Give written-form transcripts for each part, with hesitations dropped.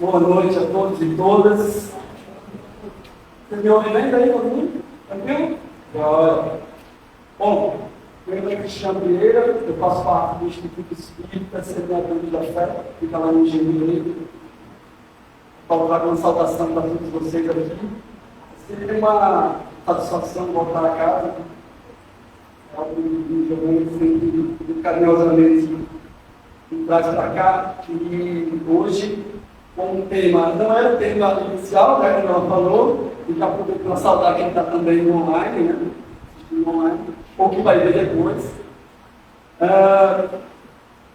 Boa noite a todos e todas. Vocês me ouvem bem daí, todo mundo? Tranquilo? Bom, meu nome é Cristiano Vieira, eu faço parte do Instituto Espírita Semeadores da Fé, fica lá no Engenheiro. Estou dar uma saudação para todos vocês aqui. Seria uma satisfação voltar a casa. O Giovanni sempre carinhosamente me traz para cá. E hoje, com um tema, não era o tema inicial, né, como ela falou, e já aproveito para saudar quem está também no online, né? Ou que vai ver depois.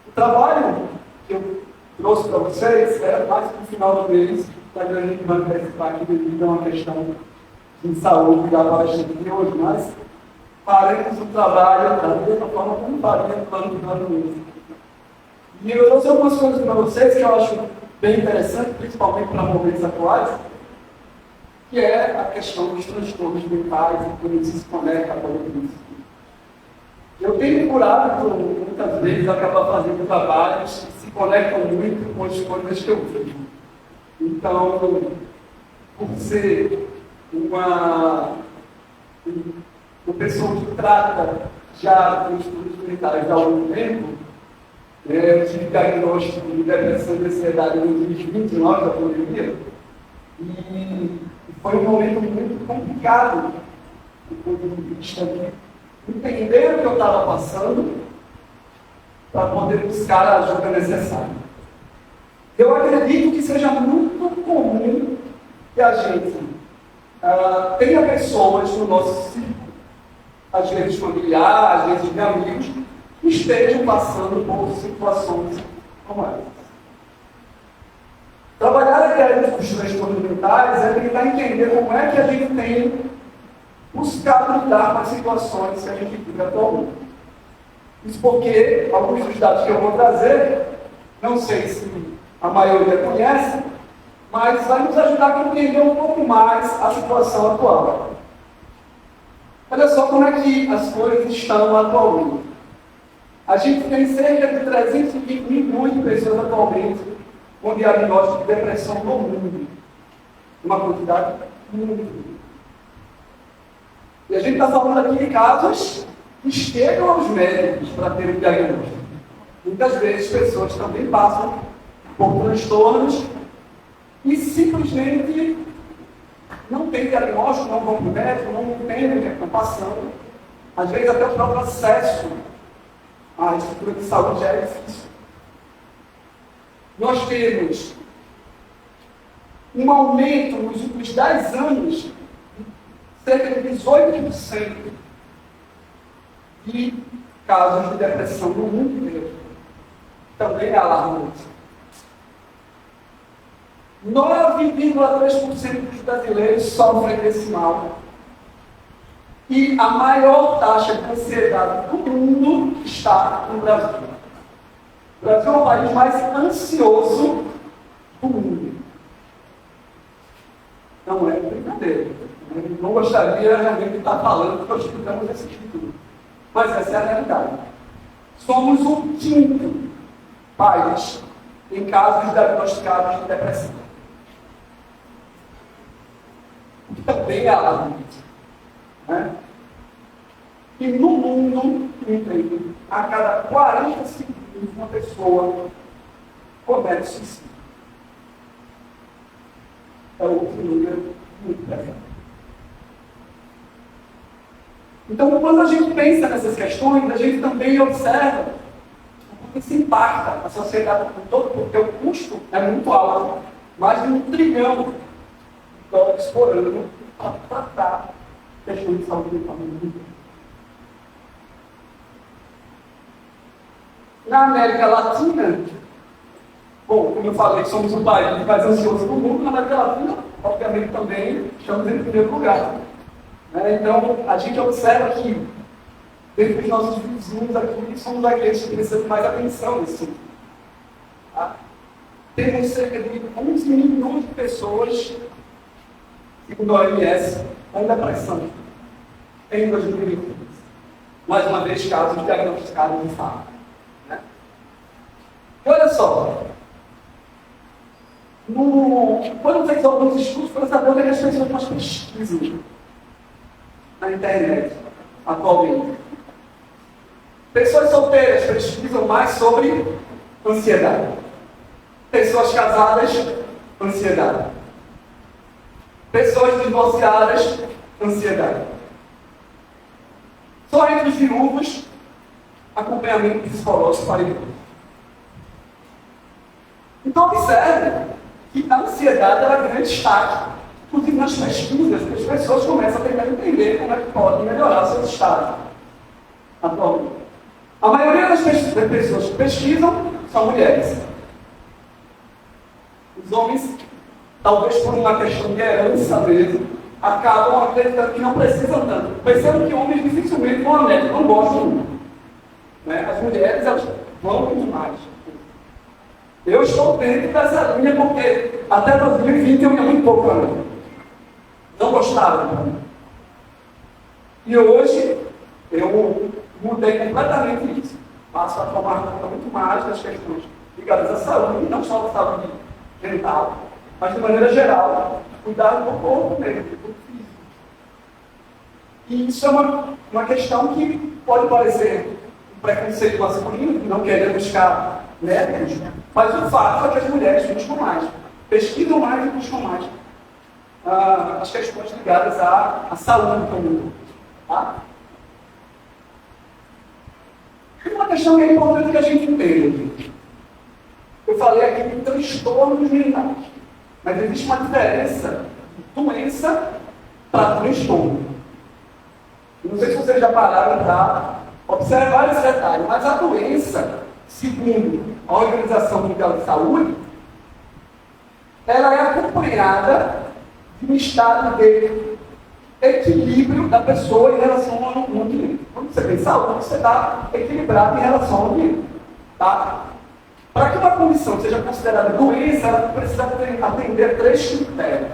O trabalho que eu trouxe para vocês era mais para o final do mês, para que a gente vai participar aqui devido a uma questão de saúde da palestra de hoje, mas faremos o trabalho da mesma forma como faria no plano do ano mesmo. E eu trouxe algumas coisas para vocês que eu acho bem interessante, principalmente para momentos atuais, que é a questão dos transtornos mentais e como isso se conecta com isso. Eu tenho procurado, muitas vezes, acabar fazendo trabalhos que se conectam muito com as coisas que eu vivo. Então, por ser uma pessoa que trata já de transtornos mentais há algum tempo, eu tive diagnóstico de depressão e ansiedade em 2029, da pandemia, e foi um momento muito complicado do ponto de vista de entender o que eu estava passando para poder buscar a ajuda necessária. Eu acredito que seja muito comum que a gente tenha pessoas no nosso círculo, às vezes familiares, às vezes de amigos, que estejam passando por situações como essas. Trabalhar a ideia dos transtornos mentais é tentar entender como é que a gente tem buscado lidar com as situações que a gente vive atualmente. Isso porque alguns dos dados que eu vou trazer, não sei se a maioria conhece, mas vai nos ajudar a compreender um pouco mais a situação atual. Olha só como é que as coisas estão atualmente. A gente tem cerca de 320 milhões de pessoas atualmente com diagnóstico de depressão no mundo. Uma quantidade muito grande. E a gente está falando aqui de casos que chegam aos médicos para ter um diagnóstico. Muitas vezes pessoas também passam por transtornos e simplesmente não têm diagnóstico, não vão para o médico, não entendem o que estão passando. Às vezes até o próprio acesso à estrutura de saúde já é difícil. Nós temos um aumento nos últimos 10 anos cerca de 18% de casos de depressão no mundo inteiro. Também é alarmante. 9,3% dos brasileiros sofrem desse mal. E a maior taxa de ansiedade do mundo está no Brasil. O Brasil é o país mais ansioso do mundo. Não é brincadeira. Eu não gostaria realmente de estar falando que nós estudamos esse título. Mas essa é a realidade. Somos o 5º país em casos diagnosticados de depressão. O que também é alarmante. Né? E no mundo inteiro, a cada 40 segundos, uma pessoa comete suicídio. É outro número muito pesado. Então, quando a gente pensa nessas questões, a gente também observa o que se impacta a sociedade como um todo, porque o custo é muito alto, mais de $1 trilhão de dólares por ano para tratar questões de saúde mental no mundo. Na América Latina, bom, como eu falei, somos o país mais ansioso do mundo, na América Latina, obviamente também estamos em primeiro lugar. Então, a gente observa que, dentre os nossos vizinhos aqui, somos aqueles que precisam de mais atenção nesse sentido. Tá? Temos cerca de 11 milhões de pessoas, segundo a OMS, com depressão em 2020. Mais uma vez, casos diagnosticados de fato. E olha só, Quando fez alguns estudos para saber onde é que as pessoas mais pesquisam na internet atualmente. Pessoas solteiras pesquisam mais sobre ansiedade. Pessoas casadas, ansiedade. Pessoas divorciadas, ansiedade. Só entre os viúvos, acompanhamento psicológico para idosos. Então observe que a ansiedade ela ganha destaque, inclusive nas pesquisas, que as pessoas começam a tentar entender como é que podem melhorar o seu estado atualmente. A maioria das pessoas que pesquisam são mulheres. Os homens, talvez por uma questão de herança mesmo, acabam acreditando que não precisam tanto. Pensando que homens dificilmente vão a médico, não gostam muito. Né? As mulheres, elas vão muito mais. Eu estou dentro dessa linha porque até 2020 eu ia muito pouco para mim. Não gostava de mim. E hoje eu mudei completamente isso. Passo a tomar conta muito mais das questões ligadas à saúde, não só da saúde mental, mas de maneira geral, cuidar do corpo mesmo, do corpo físico. E isso é uma questão que pode parecer um preconceito masculino, não querer buscar médicos, mas o fato é que as mulheres buscam mais, pesquisam mais e buscam mais as questões ligadas à saúde comum. Tá? E uma questão que é importante que a gente entenda. Eu falei aqui de transtornos mentais, mas existe uma diferença de doença para transtorno. Não sei se vocês já pararam para observar esse detalhe, mas a doença, segundo a Organização Mundial de Saúde, ela é acompanhada de um estado de equilíbrio da pessoa em relação ao ambiente. Quando você tem saúde, você está equilibrado em relação ao ambiente. Tá? Para que uma condição seja considerada doença, ela precisa atender 3 critérios.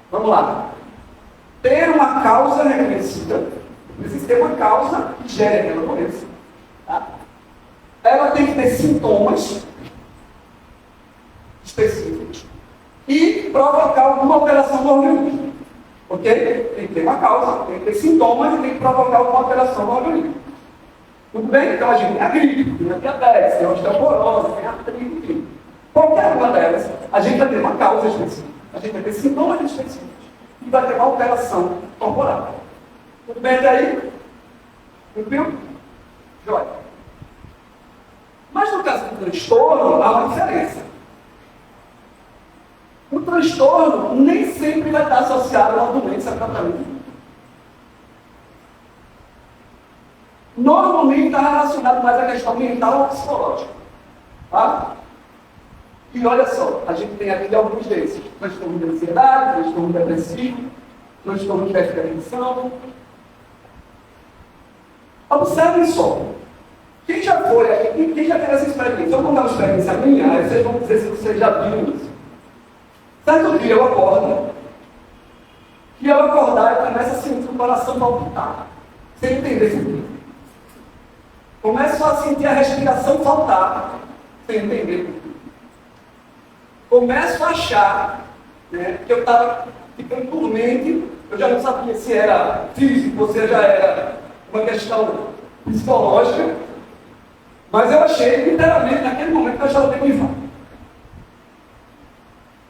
Vamos lá. Ter uma causa reconhecida. Precisa ter uma causa que gere aquela doença. Tá? Ela tem que ter sintomas específicos e provocar alguma alteração no organismo. Ok? Tem que ter uma causa, tem que ter sintomas e tem que provocar alguma alteração no organismo. Tudo bem? Então a gente tem a gripe, tem a diabetes, tem a osteoporose, tem a artrite, enfim. Qualquer uma delas, a gente vai ter uma causa específica, a gente vai ter sintomas específicos e vai ter uma alteração corporal. Tudo bem até aí? Tranquilo? Jóia. Mas no caso do transtorno, há uma diferença. O transtorno nem sempre vai estar associado a uma doença propriamente. Normalmente está relacionado mais à questão mental ou psicológica. Tá? E olha só, a gente tem aqui alguns desses. Transtorno de ansiedade, transtorno depressivo, transtorno de déficit de atenção. Observem só. Quem já foi aqui, quem já teve essa experiência? Eu vou contar uma experiência minha, aí vocês vão dizer se vocês já viram isso. Certo dia eu acordo, e ao acordar eu começo a sentir o coração palpitar, sem entender esse dia. Começo a sentir a respiração faltar, sem entender. Começo a achar que eu estava ficando dormente, eu já não sabia se era físico, se já era uma questão psicológica, mas eu achei, literalmente, naquele momento, que eu estava tendo um infarto.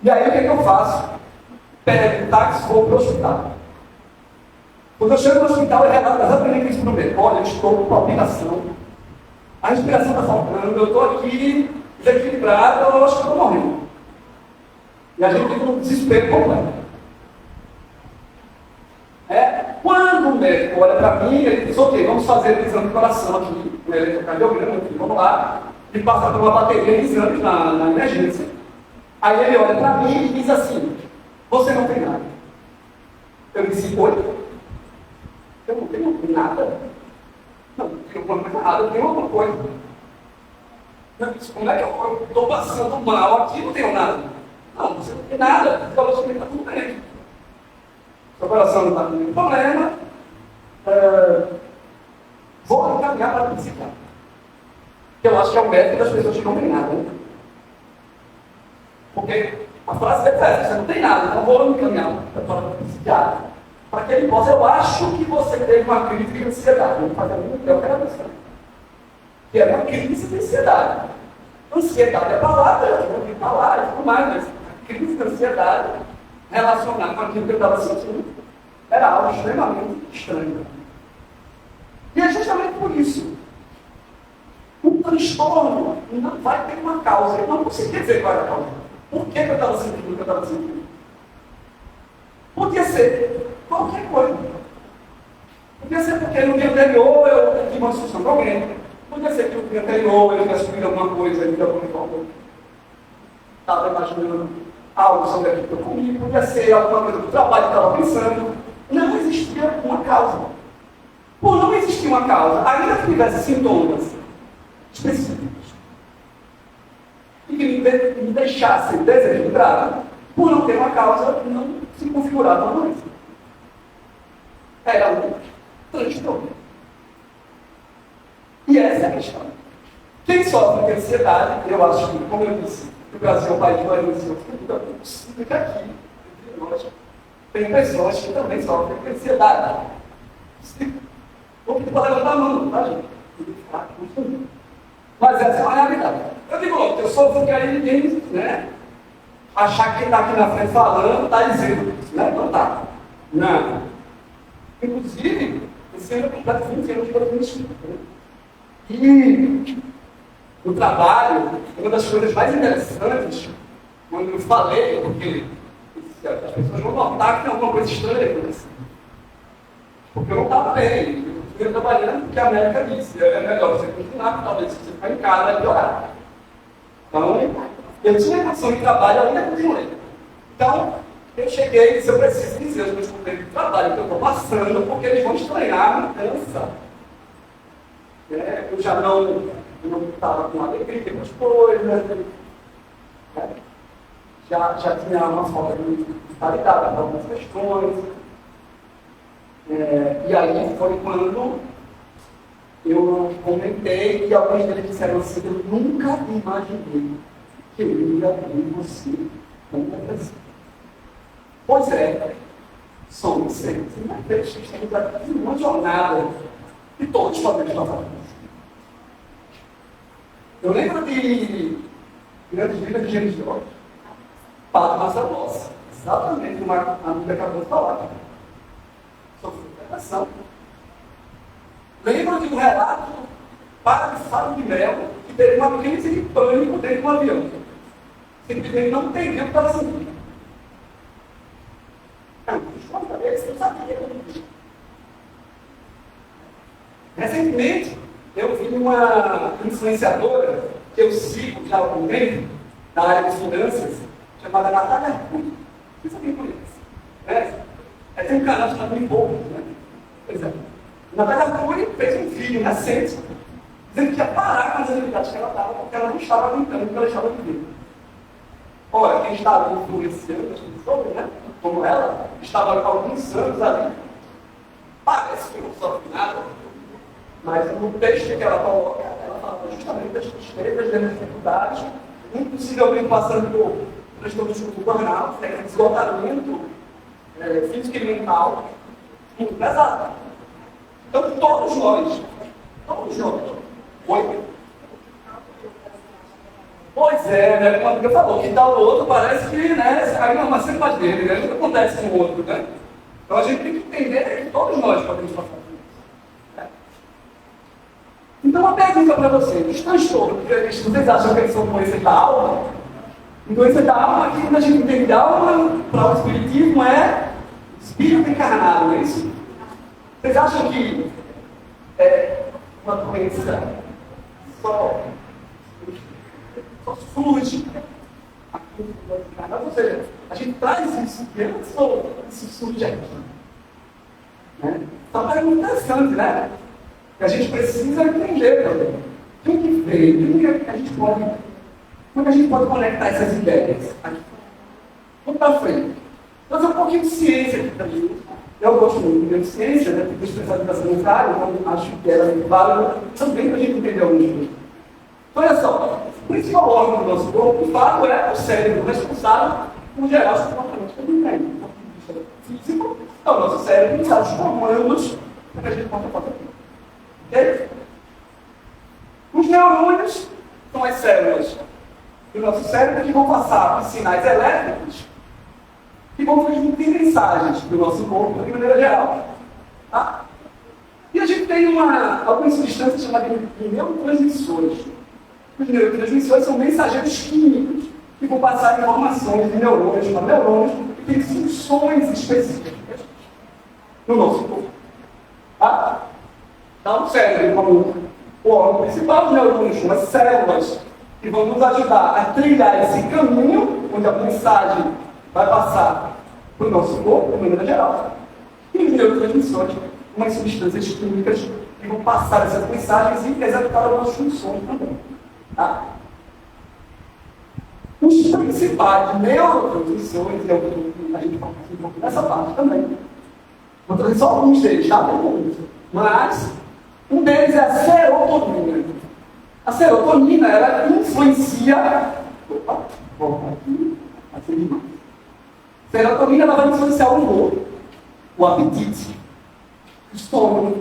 E aí, o que eu faço? Pego o táxi e vou para o hospital. Quando eu chego no hospital, eu relato exatamente isso para o médico. Olha, eu estou com palpitação. A respiração está faltando, eu estou aqui desequilibrado, eu acho que estou morrendo. E a gente fica num desespero completo. Quando o médico olha para mim, ele diz, ok, vamos fazer o exame de coração aqui, o eletrocardiograma aqui, vamos lá, e passa por uma bateria de exames na emergência. Aí ele olha para mim e diz assim, você não tem nada. Eu disse, oi? Eu não tenho nada. Não tenho nada, eu tenho alguma coisa. Eu disse, como é que eu estou passando mal aqui e não tenho nada? Não, você não tem nada, você falou que está tudo bem. Seu coração não está com nenhum problema. Vou encaminhar para a psiquiatra. Eu acho que é o médico das pessoas que não têm nada. Né? Porque A frase é essa, você não tem nada, então vou me encaminhar para o psiquiatra. Para que ele possa, eu acho que você teve uma crise de ansiedade. Vamos fazer muito tempo, era isso. Que é uma crise de ansiedade. Ansiedade é palavra, eu ouvi falar e tudo mais, mas crise de ansiedade relacionada com aquilo que eu estava sentindo era algo extremamente estranho. E é justamente por isso. O transtorno não vai ter uma causa. Eu não consegui dizer qual era a causa. Por que eu estava sentindo o que eu estava sentindo? Podia ser qualquer coisa. Podia ser porque no dia anterior eu tive uma discussão com alguém. Podia ser que no dia anterior eu tivesse comido alguma coisa de alguma forma. Estava imaginando algo sobre aquilo que eu comi. Podia ser alguma coisa do trabalho que eu estava pensando. Não existia uma causa. Por não existir uma causa, ainda que tivesse sintomas específicos e que me deixassem desequilibrado, por não ter uma causa, não se configurava uma doença. Era um transtorno. E essa é a questão. Quem sofre de ansiedade, eu acho que, como eu disse, o Brasil é um país de valência, então é possível que aqui, entre nós, tem pessoas que também sofrem de ansiedade. Ou que pode levantar a mão, tá, gente? Mas essa é uma realidade. Eu digo logo, eu sou porque aí ninguém, né? Achar que quem está aqui na frente falando, está dizendo, né? Não está. Não. Inclusive, esse ano eu completo 20 anos de professor. E no trabalho, uma das coisas mais interessantes, quando eu falei, porque as pessoas vão notar que tem alguma coisa estranha acontecendo. Porque eu não estava bem. Eu trabalhando porque a médica disse, é melhor você continuar, porque talvez se você ficar em casa vai piorar. Então, eu tinha noção de trabalho, eu ainda continuei. Então, eu cheguei e disse, eu preciso dizer aos meus companheiros de trabalho que eu estou passando, porque eles vão estranhar a mudança. Eu já não estava com alegria com as coisas, já tinha uma falta de vitalidade para algumas questões. E aí foi quando eu comentei e alguns deles disseram assim, eu nunca imaginei que eu ia ver você como depressivo. Pois é, somos seres imperfeitos, estamos aqui numa jornada e todos podemos passar por isso. Eu lembro de grandes livros de James Joyce, Padre Marcelo Rossi, exatamente como a amiga acabou de falar. Sofreu depressão. Lembro de um relato para de Fábio de Melo, que teve uma crise de pânico dentro de um avião. Simplesmente não entendeu o que estava sentindo. Não sabia. Recentemente, eu vi uma influenciadora que eu sigo já há algum tempo, na área de finanças, chamada Natália Arcuri. Vocês sabem por isso? Tem um canal chamado Limbourg, né? Pois é. Natália Arcuri fez um vídeo recente, dizendo que ia parar com as atividades que ela estava, porque ela não estava aguentando o que ela estava vivendo. Ora, quem está ali influenciando as pessoas, né? Como ela, estava há alguns anos ali. Parece que não sofre nada, mas no texto que ela coloca, ela fala justamente das tristezas, das dificuldades, impossivelmente passando por transtornos como burnout, esgotamento físico e mental, muito pesado. Então, todos nós, pois é, né? Como a amiga falou, que tal o outro parece que, né, aí não, mas sempre faz dele, né? O que acontece com o outro, né? Então a gente tem que entender que todos nós podemos passar por isso. Né? Então, uma pergunta para vocês: os transtornos, vocês acham que eles são doenças da alma? Doença da alma, aqui quando a gente entende da alma, para o espiritismo é espírito encarnado, não é isso? Vocês acham que é uma doença só surge aqui no encarnado? Ou seja, a gente traz isso de antes ou isso surge aqui? Né? Então é muito interessante, né? Que a gente precisa entender também. Quem que veio? Como é que a gente pode conectar essas ideias aqui? Vamos para frente. Fazer um pouquinho de ciência aqui também. Eu gosto muito de ciência, né? Porque especialização sanitária, então acho que ela é válida também para a gente entender algumas coisas. Então, olha só, principal órgão do nosso corpo, de fato, é o cérebro, responsável por gerar os comportamentos que a gente tem. Do ponto de vista físico, é o nosso cérebro que sabe os comandos que a gente possa fazer aqui. Ok? Os neurônios são as células do nosso cérebro que vão passar sinais elétricos que vão transmitir mensagens do nosso corpo de maneira geral. Tá? E a gente tem algumas substâncias chamadas de neurotransmissores. Os neurotransmissores são mensageiros químicos que vão passar informações de neurônios para neurônios que têm funções específicas no nosso corpo. Tá? Então, o cérebro, como o órgão principal, os neurônios são as células que vão nos ajudar a trilhar esse caminho onde a mensagem vai passar para o nosso corpo, de maneira geral. E os neurotransmissores, umas substâncias químicas que vão passar essas mensagens e executar algumas funções também. Tá? Os principais neurotransmissores, a gente fala um pouco dessa parte também. Vou trazer só alguns deles, tá? Mas um deles é a serotonina. A serotonina, ela influencia... Opa, volta aqui. A serotonina, ela vai influenciar o humor, o apetite, o estômago,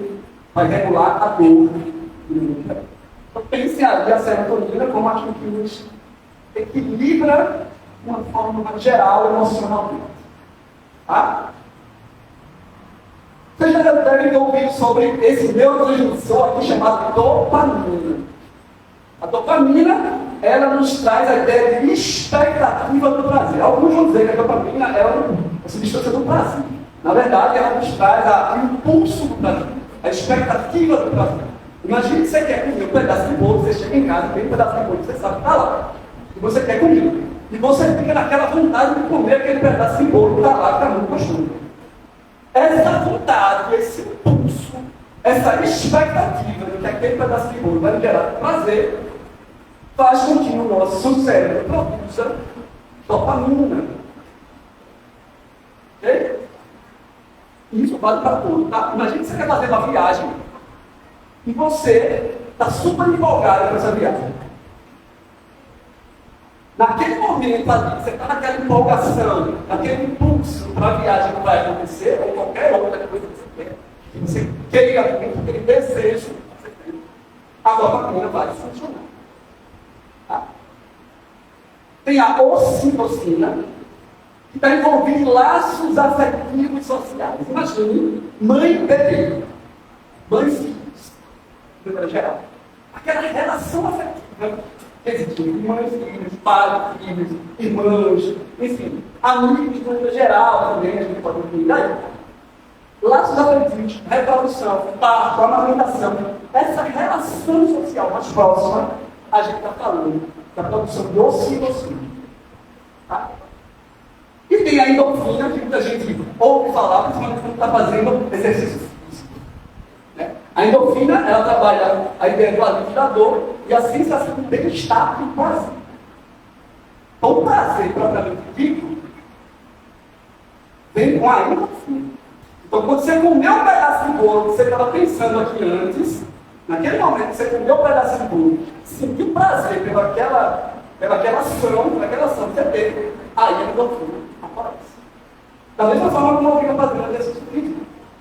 vai regular a dor. Então, pense aí a serotonina como aquilo que nos equilibra de uma forma mais geral, emocionalmente. Tá? Vocês já devem ter ouvido sobre esse neurotransmissor aqui chamado dopamina. A dopamina, ela nos traz a ideia de expectativa do prazer. Alguns vão dizer que a dopamina é uma substância do prazer. Na verdade, ela nos traz o impulso do prazer, a expectativa do prazer. Imagine que você quer comer um pedaço de bolo, você chega em casa, tem um pedaço de bolo, você sabe que está lá. E você quer comer. E você fica naquela vontade de comer aquele pedaço de bolo que está lá, que está muito gostoso. Essa vontade, esse impulso, essa expectativa de que aquele pedaço de bolo vai gerar prazer, faz com que o nosso cérebro produza dopamina. Ok? Isso vale para tudo, tá? Imagina que você quer fazer uma viagem e você está super empolgado com essa viagem. Naquele momento ali, você está naquela empolgação, naquele impulso para a viagem que vai acontecer, ou qualquer outra coisa que você queira, aquele desejo que você tem, a dopamina vai funcionar. Tá? Tem a ocitocina, que está envolvida em laços afetivos sociais. Imagine mãe e bebê, mãe e filhos, de maneira geral. Aquela relação afetiva que existe entre mães e filhos, pais e filhos, irmãos, enfim, amigos de maneira geral também, a gente pode incluir daí. Laços afetivos, reprodução, parto, amamentação, essa relação social mais próxima, a gente está falando da produção de ocitocina. Tá? E tem a endorfina, que muita gente ouve falar, principalmente quando está fazendo exercício físico. Né? A endorfina, ela trabalha a ideia do alívio da dor e a sensação de bem-estar e prazer. Então, o prazer propriamente dito vem com a endorfina. Então, quando você comeu um pedaço de bolo, você estava pensando aqui antes, naquele momento que você comeu um pedaço de bolo, sentiu prazer pelaquela ação que você teve, aí a endorfina aparece. Da mesma forma como eu fico fazendo exercício físico,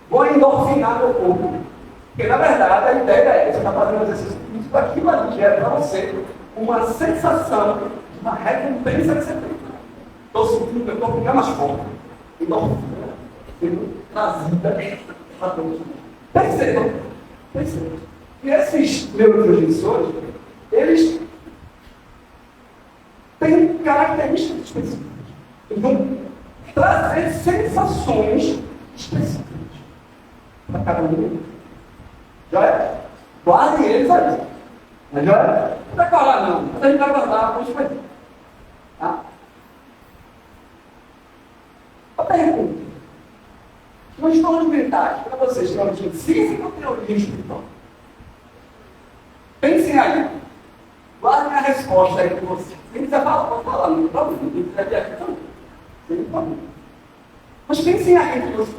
vou endorfinar meu corpo. Porque, na verdade, a ideia é que você está fazendo exercício físico, aquilo ali gera para você uma sensação de uma recompensa que você tem. Estou sentindo que eu estou ficando mais forte. Endorfina sendo trazida para todos nós. Percebam. E esses neurotransmissores, eles têm características específicas. Eles vão trazer sensações específicas para cada um. Já é? Guardem eles aí. Mas já é? Não vai decorar não. Mas a gente vai guardar alguns coisas. Tá? A pergunta. Transtornos mentais, para vocês, têm origem física ou têm origem espiritual? Pensem aí. Guardem a resposta aí para vocês. Quem quiser falar, pode falar. Não tem problema. Quem quiser vir aqui também. Sem problema. Mas pensem aí entre vocês.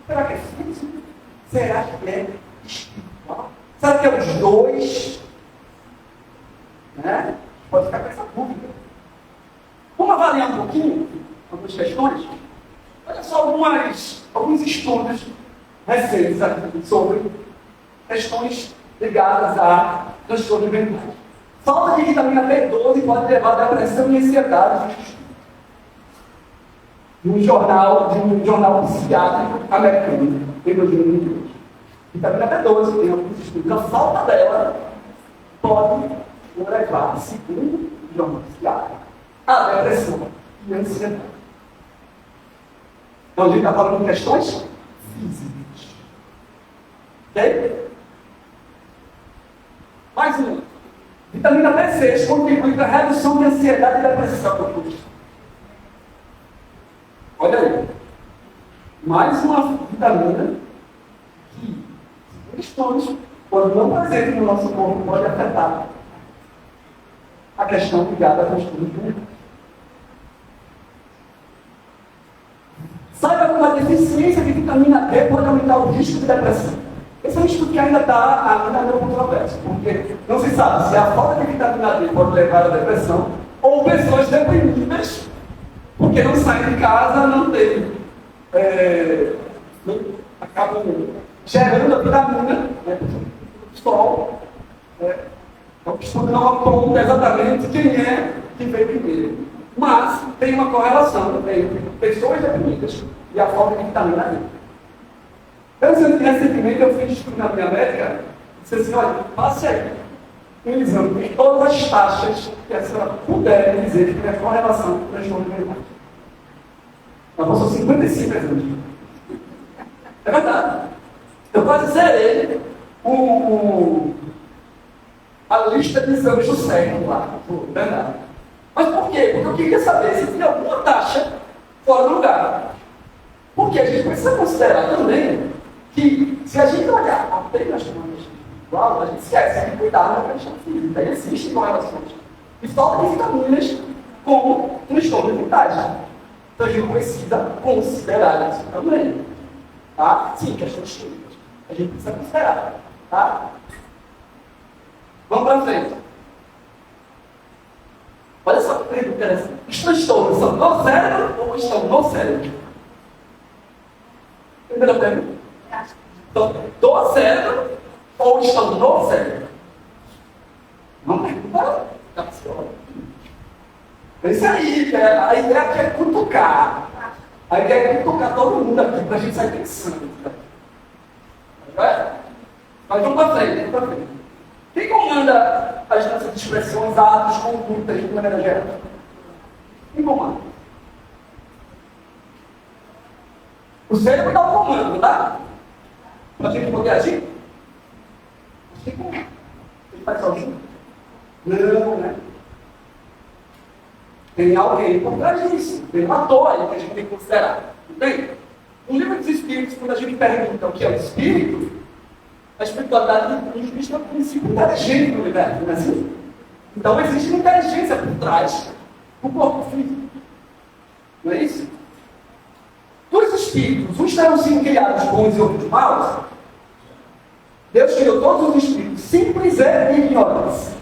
Será que é físico? Será que é espiritual? Será que é os dois? Né? pode ficar com essa dúvida. Vamos avaliar um pouquinho algumas questões? Olha só alguns estudos recentes aqui sobre questões ligadas a transtorno mental. Falta de vitamina B12 pode levar a depressão e ansiedade. De um jornal psiquiátrico americano, em 2022. Vitamina B12 tem alguns estudos. A falta dela pode levar, segundo o jornal psiquiátrico, a depressão e a ansiedade. Então a gente está falando de questões físicas. Ok? Mais uma. Vitamina B6 contribui para a redução de ansiedade e depressão. Olha aí. Mais uma vitamina que, segundo estudos, quando não presente no nosso corpo, pode afetar a questão ligada a transtorno mental. Saiba que uma deficiência de vitamina D pode aumentar o risco de depressão. Esse é um estudo que ainda está meio controverso, porque não se sabe se a falta de vitamina D pode levar à depressão ou pessoas deprimidas porque não saem de casa, não tem, acabam gerando a vitamina, né, sol. O estudo não aponta exatamente quem é que veio primeiro, mas tem uma correlação entre pessoas deprimidas e a falta de vitamina D. Recentemente eu fiz estudo na minha médica e disse assim, olha, passe aí um exame de todas as taxas que a senhora puder dizer que tem a correlação com o transtorno mental. Ela passou 55 exames. É verdade. Eu quase zerei a lista de exames do cérebro lá. Verdade. Mas por quê? Porque eu queria saber se tinha alguma taxa fora do lugar. Porque a gente precisa considerar também que se a gente olhar apenas uma questão individual, a gente esquece de cuidar da questão física. E existem correlações. E falta de vitaminas como transtornos mentais. Então a gente precisa considerar isso também. Tá? Sim, questões químicas. A gente precisa considerar. Tá? Vamos para frente. Olha só que pergunta interessante. Os transtornos são no cérebro ou estão no cérebro? Primeira pergunta. Então, do cérebro ou estão no cérebro? Não pergunta capciosa. É isso aí, a ideia aqui é cutucar. A ideia é cutucar todo mundo aqui, para a gente sair pensando. Mas vamos para frente, vamos para frente. Quem comanda as nossas expressões, atos, condutas, de maneira geral? Quem comanda? O cérebro dá o comando, tá? Para a gente poder agir? Quem comanda? Ele faz sozinho? Não, né? Tem alguém por trás disso. Tem um ator aí que a gente tem que considerar. Entende? No livro dos Espíritos, quando a gente pergunta o que é o Espírito, a espiritualidade nos diz que é o princípio inteligente do universo, não é assim? Então existe uma inteligência por trás do corpo físico. Não é isso? Dos espíritos, uns terão sido criados bons e outros maus. Deus criou todos os espíritos simples e ignorantes.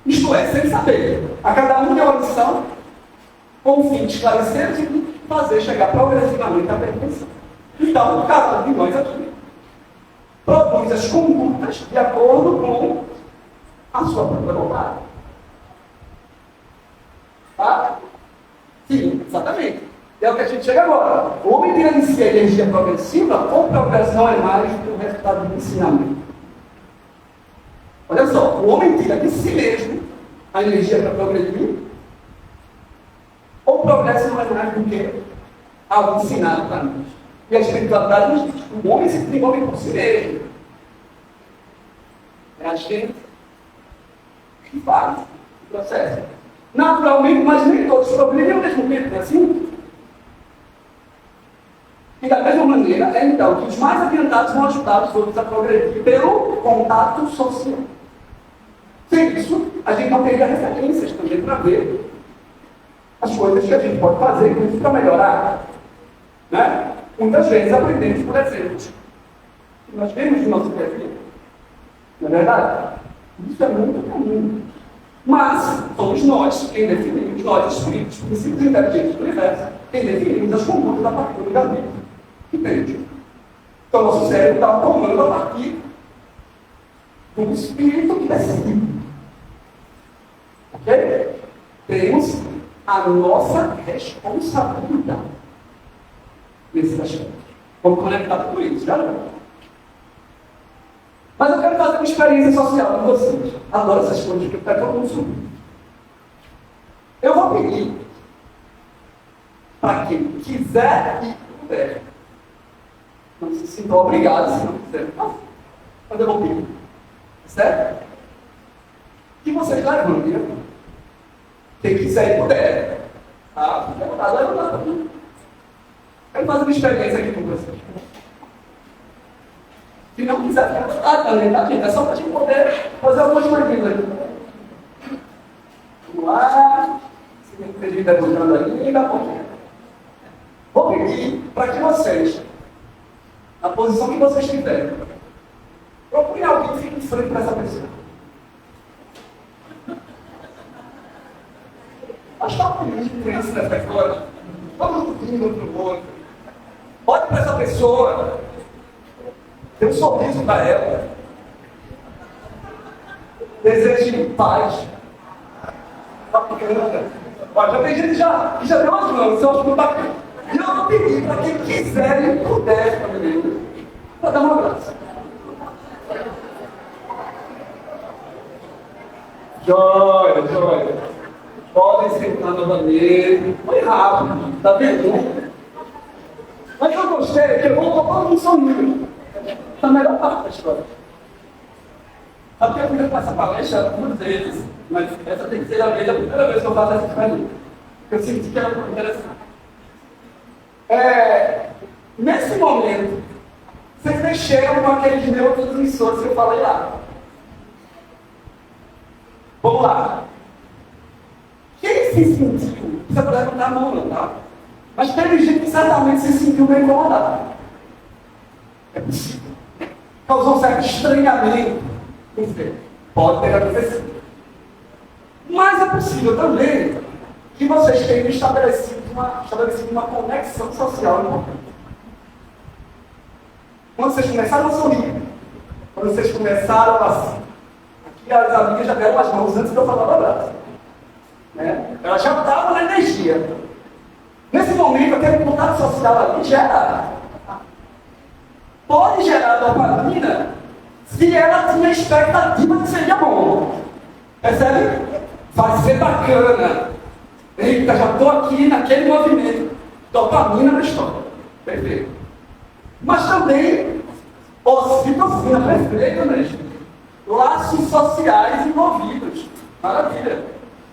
Isto é, sem saber. A cada um deu a missão com o fim de esclarecer e fazer chegar progressivamente à perfeição. Então, cada um de nós aqui produz as condutas de acordo com a sua própria vontade. Tá? Sim, exatamente. É o que a gente chega agora. O homem gerencia a energia progressiva ou progresso não é mais do que o resultado do ensinamento. Olha só, o homem tira de si mesmo a energia para progredir, ou o progresso não é mais do que algo ensinado para nós. E a espiritualidade nos diz que o homem se desenvolve por si mesmo. É a gente que faz o processo. Naturalmente, mas nem todos progredem ao mesmo tempo, não é assim? E da mesma maneira, é então que os mais adiantados vão ajudar os outros a progredir pelo contato social. Sem isso, a gente não teria referências também para ver as coisas que a gente pode fazer, inclusive para melhorar. Né? Muitas vezes aprendemos por exemplos. Nós vemos no nosso dia a dia. Não é verdade? Isso é muito comum. Mas somos nós quem definimos, nós espíritos, princípios inteligentes do universo, quem definimos as condutas da partir do livre-arbítrio. Entende? Então, nosso cérebro está tomando a partir do espírito que decide. Ok? Temos a nossa responsabilidade nesse aspecto. Vamos conectar tudo isso, já não? Mas eu quero fazer uma experiência social com vocês. Adoro essas coisas que eu quero todo mundo subir. Eu vou pedir para quem quiser e puder. Não se sinta obrigado se não quiser. Mas eu vou pedir. Certo? Que vocês levantem. Quem quiser e puder. Tá? Levanta. Quero fazer uma experiência aqui com vocês. Se não quiser ficar também, tá, gente? É só para a gente poder fazer algumas coisinhas aqui. Vamos lá. Se tem que ter levantando ali, dá pouquinho. Vou pedir para que vocês, na posição que vocês tiverem, procurem alguém que fique em frente para essa pessoa. Acho que está bonito isso nessa história. Vamos rindo um para o outro. Olhe para essa pessoa. Dê um sorriso para ela. Deseje paz. Bacana. Olha, já tem gente que já deu as mãos, eu acho muito bacana. E eu vou pedir para quem quiser e puder também, para dar um abraço. Joia. Podem sentar novamente. Foi rápido, tá vendo? Mas eu gostei que eu vou colocar um soninho. A melhor parte da história. Até eu fui fazer essa palestra duas vezes, mas essa tem que ser a primeira vez que eu faço essa experiência. Eu senti que era muito interessante. Nesse momento, vocês mexeram com aqueles neurotransmissores que eu falei lá. Vamos lá. Quem se sentiu? Precisa levantar a mão, não, tá? Mas teve gente que certamente se sentiu bem incomodado. É possível. Causou um certo estranhamento. Pode ter acontecido. Mas é possível também que vocês tenham estabelecido uma conexão social importante. Quando vocês começaram a sorrir, quando vocês começaram a... Aqui as amigas já deram as mãos antes de eu falar a verdade. Né? Elas já estavam na energia. Nesse momento, aquele contato social ali pode gerar dopamina se ela tinha expectativa de que seria bom. Percebe? Vai ser bacana. Eita, já estou aqui naquele movimento. Dopamina na história. Perfeito. Mas também, ocitocina, perfeito, mesmo. Laços sociais envolvidos. Maravilha.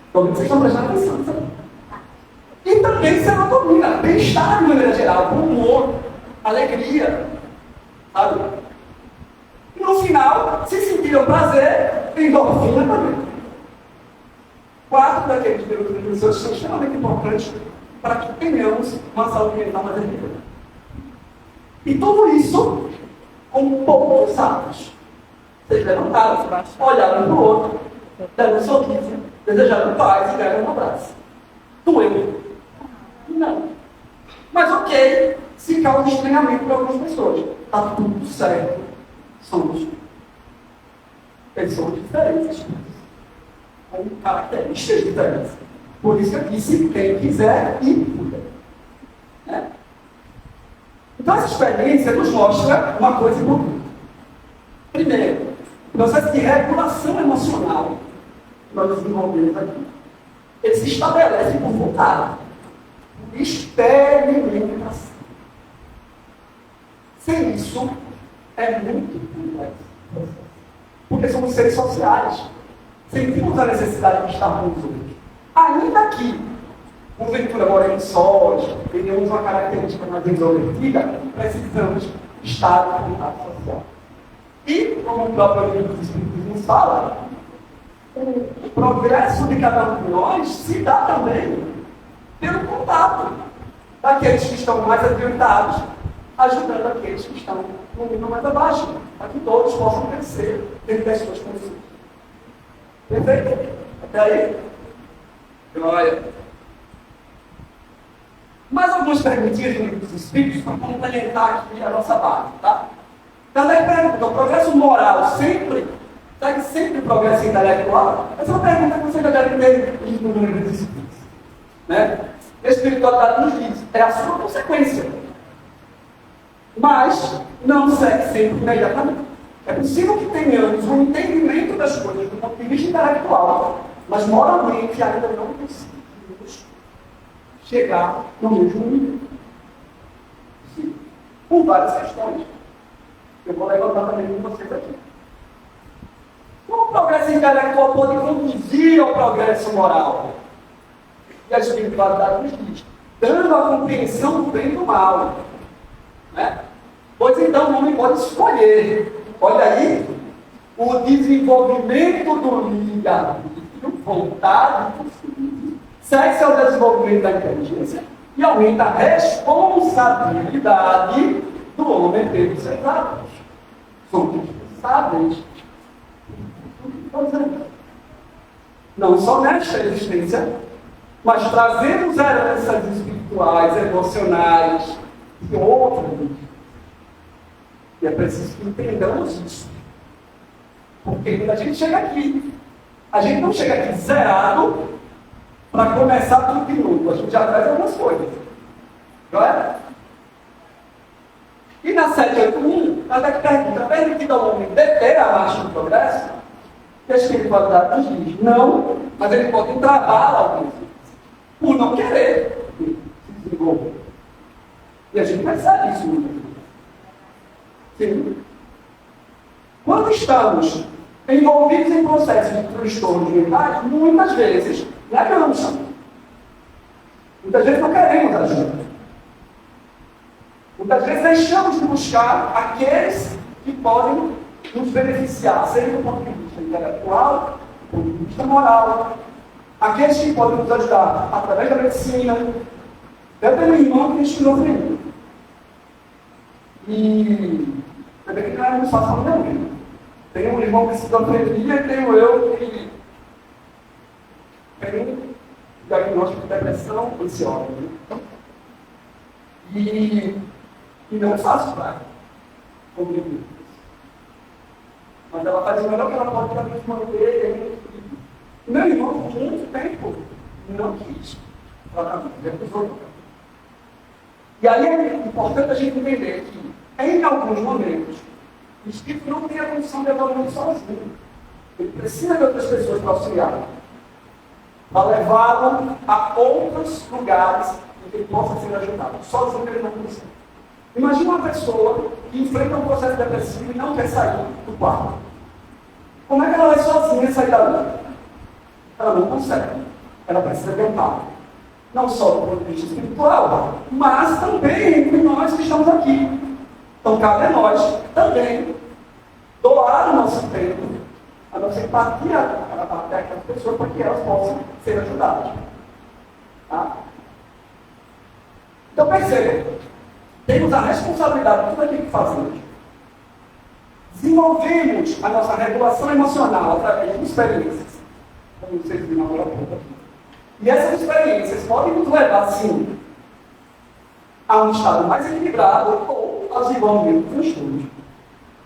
Então, vocês estão prestando atenção, sabe? E também serotonina, bem-estar de maneira geral, humor, alegria, sabe? E no final, se sentiram prazer, endorfina também. 4 daqueles neurotransmissores são extremamente importantes para que tenhamos uma saúde mental mais equilibrada. E tudo isso com poucos atos. Vocês levantaram, olharam para o outro, deram um sorriso, desejaram paz e deram um abraço. Doeu? Não. Mas ok, se causa estranhamento para algumas pessoas. Está tudo certo. Somos pessoas diferentes, com características diferentes. Por isso que eu disse, quem quiser e puder. Né? Então essa experiência nos mostra uma coisa importante. Primeiro, o processo de regulação emocional que nós desenvolvemos aqui, ele se estabelece por vontade. Experimentação. Sem isso, é muito complexo. Porque somos seres sociais. Sentimos a necessidade de estar com os outros. Ainda que, porventura, moremos sós, tenhamos uma característica mais introvertida, precisamos estar em contato social. E, como o próprio livro dos Espíritos nos fala, o progresso de cada um de nós se dá também pelo contato daqueles que estão mais adiantados, ajudando aqueles que estão no nível mais abaixo, para que todos possam crescer dentro das suas condições. Perfeito? Até aí? Olha. Mais algumas perguntinhas do livro dos Espíritos para complementar aqui a nossa base, tá? Kardec pergunta, o progresso moral sempre, será que sempre progresso intelectual? Essa é uma pergunta que você já deve ter lido no livro dos Espíritos. Né? A espiritualidade nos diz, é a sua consequência. Mas não segue sempre imediatamente. É possível que tenhamos um entendimento das coisas do ponto de vista intelectual, mas moralmente ainda não conseguimos chegar no mesmo nível. Sim. Por várias questões. Eu vou levantar também com vocês aqui. Como o progresso intelectual pode conduzir ao progresso moral? E a espiritualidade nos diz, dando a compreensão do bem e do mal. Né? Pois então o homem pode escolher. Olha aí, o desenvolvimento do livre-arbítrio, vontade, segue-se ao desenvolvimento da inteligência e aumenta a responsabilidade do homem pelos seus atos. Somos responsáveis. Não só nesta existência, mas trazemos heranças espirituais, emocionais e outras. E é preciso que entendamos isso. Porque quando a gente chega aqui, a gente não chega aqui zerado para começar tudo de novo. A gente já traz algumas coisas. Não é? E na 781, Kardec pergunta, permitido ao homem deter a marcha do progresso? E a espiritualidade nos diz, não, mas ele pode travar alguns por não querer se desenvolver. E a gente percebe isso muitas vezes. Sim. Quando estamos envolvidos em processos de transtornos mentais, muitas vezes negamos. Muitas vezes não queremos ajuda. Muitas vezes deixamos de buscar aqueles que podem nos beneficiar, seja do ponto de vista intelectual, do ponto de vista moral, aqueles que podem nos ajudar através da medicina. Eu tenho um irmão que tem esquizofrenia. E também que não é muito fácil para ninguém. Tenho um irmão que esquizofrenia e tenho eu que tenho diagnóstico de depressão ansiosa. Né? E não é fácil para contribuir. Mas ela faz o melhor que ela pode para nos manter. Meu irmão, por muito tempo, não quis tratamento, recusou. E aí é importante a gente entender que, em alguns momentos, o espírito não tem a condição de evoluir sozinho. Ele precisa de outras pessoas para auxiliar, para levá-lo a outros lugares em que ele possa ser ajudado. Sozinho ele não consegue. Imagina uma pessoa que enfrenta um processo depressivo e não quer sair do quarto. Como é que ela vai sozinha sair dali? Ela não consegue. Ela precisa de um pai. Não só do ponto de vista espiritual, mas também entre nós que estamos aqui. Então, cabe a nós também doar o nosso tempo, a nossa empatia até aquelas pessoas, para que elas possam ser ajudadas. Tá? Então, perceba, temos a responsabilidade de tudo aquilo que fazemos. Desenvolvemos a nossa regulação emocional através de experiências, como vocês viram agora há pouco aqui. E essas experiências podem nos levar, sim, a um estado mais equilibrado ou ao desenvolvimento de transtornos.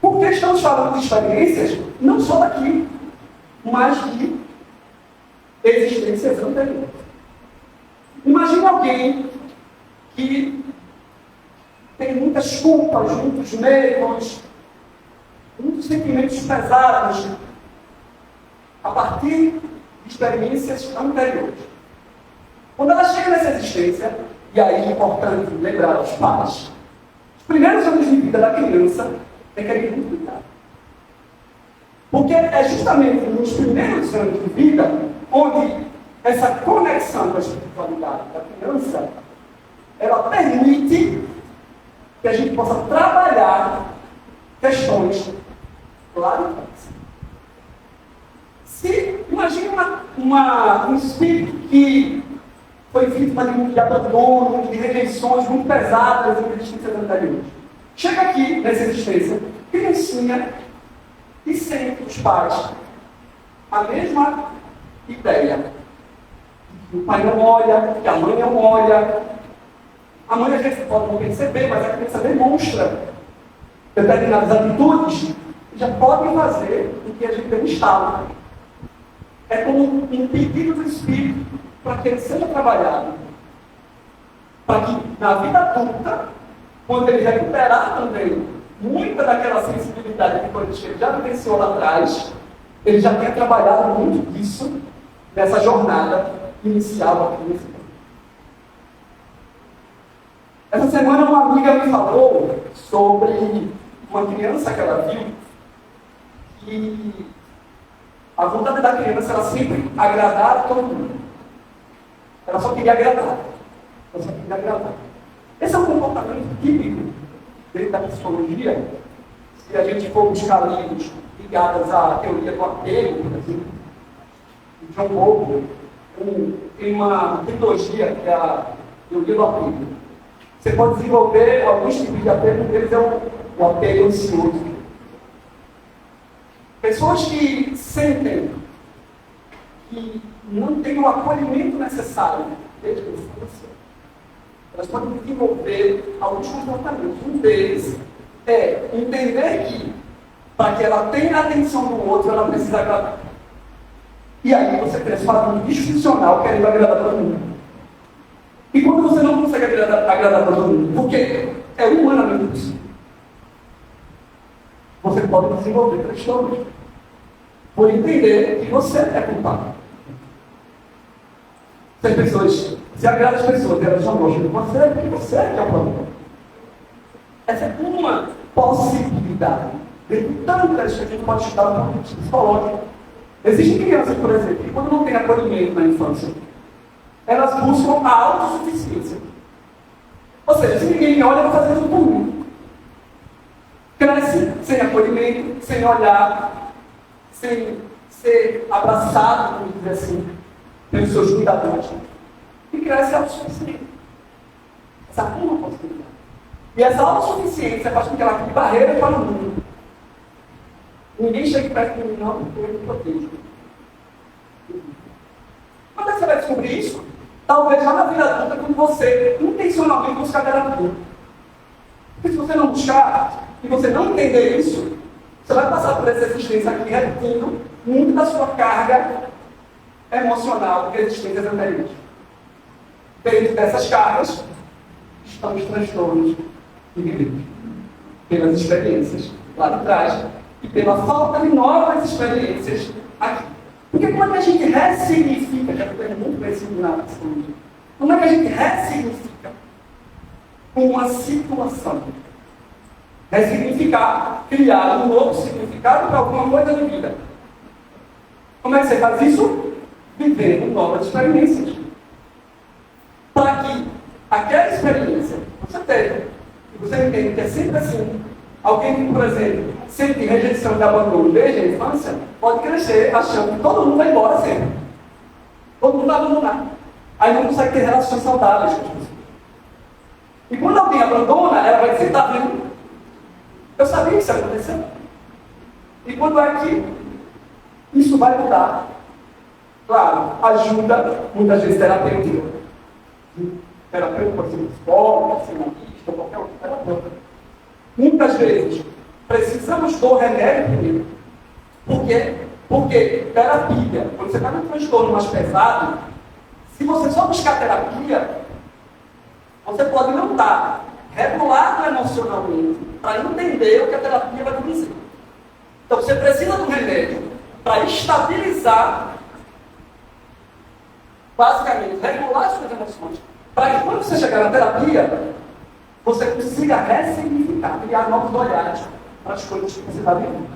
Porque estamos falando de experiências não só daqui, mas de existências anteriores. Imagine alguém que tem muitas culpas, muitos medos, muitos sentimentos pesados a partir de experiências anteriores. Quando ela chega nessa existência, e aí é importante lembrar aos pais, os primeiros anos de vida da criança requerem muito cuidado. Porque é justamente nos primeiros anos de vida onde essa conexão com a espiritualidade da criança, ela permite que a gente possa trabalhar questões lá de trás. Se imagina um espírito que foi vítima de abandono, de rejeições muito pesadas em existências anteriores. Chega aqui, nessa existência, criancinha, e sente os pais a mesma ideia. O pai não olha, que a mãe não olha. A mãe às vezes pode não perceber, mas a criança demonstra determinadas atitudes que já podem fazer com que a gente tenha um estalo. É como um pedido do Espírito para que ele seja trabalhado. Para que na vida adulta, quando ele recuperar também muita daquela sensibilidade que ele já vivenciou lá atrás, ele já tenha trabalhado muito disso nessa jornada inicial aqui nesse tempo. Essa semana uma amiga me falou sobre uma criança que ela viu que a vontade da criança era sempre agradar a todo mundo. Ela só queria agradar. Ela só queria agradar. Esse é um comportamento típico dentro da psicologia. Se a gente for buscar livros ligados à teoria do apego, por exemplo, de John Bowlby, tem uma trilogia que é a teoria do apego. Você pode desenvolver alguns tipos de apego, um deles é o apego ansioso. Pessoas que sentem que não têm o acolhimento necessário desde a infância, elas podem desenvolver alguns comportamentos. Um deles é entender que, para que ela tenha a atenção do outro, ela precisa agradar. E aí você cresce um disfuncional querendo agradar todo mundo. E quando você não consegue agradar todo mundo, porque é humanamente possível, você pode desenvolver transtornos por entender que você é culpado. Se as pessoas, se agrada as pessoas, elas não gostam de você, é porque você é que é o problema. Essa é uma possibilidade. Dentre tantas que a gente pode estudar no ponto psicológico. Existem crianças, por exemplo, que quando não tem acolhimento na infância, elas buscam a autossuficiência. Ou seja, se ninguém me olha, eu vou fazer tudo por mim. Cresce sem acolhimento, sem olhar, sem ser abraçado, vamos dizer assim, pelos seus cuidadores. E cresce autossuficiente. Essa é uma possibilidade. E essa autossuficiência faz com que ela crie barreiras para o mundo. Ninguém chega perto de mim, não, porque eu me protejo. Quando é que você vai descobrir isso? Talvez já na vida adulta, quando você intencionalmente buscar terapia. Porque se você não buscar, e você não entender isso, você vai passar por essa existência aqui repetindo muito da sua carga emocional de existências anteriores. Dentro dessas cargas estão os transtornos vividos pelas experiências lá de trás e pela falta de novas experiências aqui. Porque quando a gente ressignifica, já estou muito conhecido na psicologia, como é que a gente ressignifica uma situação? Ressignificar, criar um novo significado para alguma coisa de vida. Como é que você faz isso? Vivendo novas experiências. Para que aquela experiência que você teve, que você entende que é sempre assim, alguém que, por exemplo, sente rejeição e abandono desde a infância, pode crescer achando que todo mundo vai embora sempre. Todo mundo vai abandonar. Aí não consegue ter relações saudáveis com as pessoas. E quando alguém abandona, ela vai dizer, tá vendo? Eu sabia que isso ia acontecer. E quando é que isso vai mudar? Claro, ajuda, muitas vezes, terapêutica. Terapeuta pode ser psicólogo, psicanalista, qualquer outro terapeuta. Muitas vezes, precisamos do remédio primeiro. Por quê? Porque terapia, quando você está num transtorno mais pesado, se você só buscar terapia, você pode não estar regulado emocionalmente para entender o que a terapia vai te dizer. Então você precisa do remédio para estabilizar, basicamente, regular as suas emoções. Para que quando você chegar na terapia, você consiga ressignificar, criar novos olhares para as coisas que você está vivendo.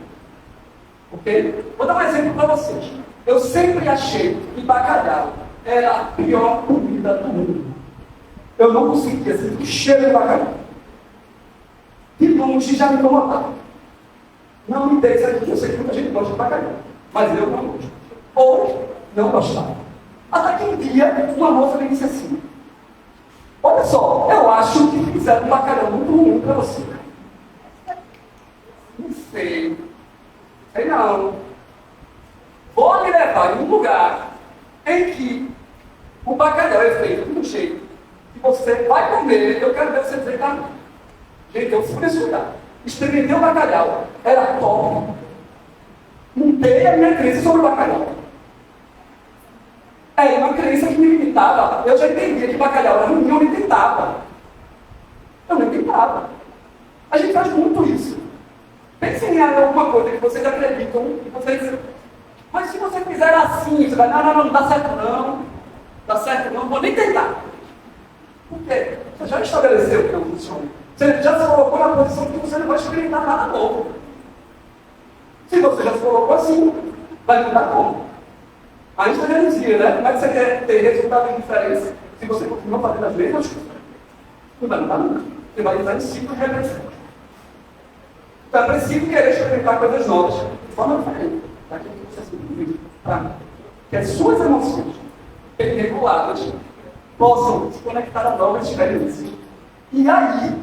Ok? Vou dar um exemplo para vocês. Eu sempre achei que bacalhau era a pior comida do mundo. Eu não conseguia sentir o cheiro de bacalhau. De longe já me incomodava. Não me dê isso aqui, eu sei que muita gente gosta de bacalhau, mas eu não gosto. Ou não gostava. Até que um dia, uma moça me disse assim: olha só, eu acho que fizeram um bacalhau muito ruim para você. Não sei. Sei não. Vou lhe levar em um lugar em que o bacalhau é feito de um jeito que você vai comer, eu quero ver você dizer, tá? Gente, eu fui nesse lugar, experimentei o bacalhau, era top. Mudei a minha crença sobre o bacalhau. É uma crença que me limitava. Eu já entendia que bacalhau era ruim, eu nem tentava. Eu nem tentava. A gente faz muito isso. Pensem em alguma coisa que vocês acreditam e vocês... Mas se você fizer assim, você vai, não dá certo não. Dá certo não, vou nem tentar. Por quê? Você já estabeleceu que não funciona. Você já se colocou na posição que você não vai experimentar nada novo. Se você já se colocou assim, vai mudar como? A gente já dizia, né? Como é que você quer ter resultado de diferença se você continua fazendo as mesmas coisas? Não vai mudar nunca. Você vai entrar em ciclo regressivo. Então é preciso querer experimentar coisas novas de forma diferente. Para que você se vive, que as suas emoções, bem reguladas, possam se conectar a novas experiências. E aí,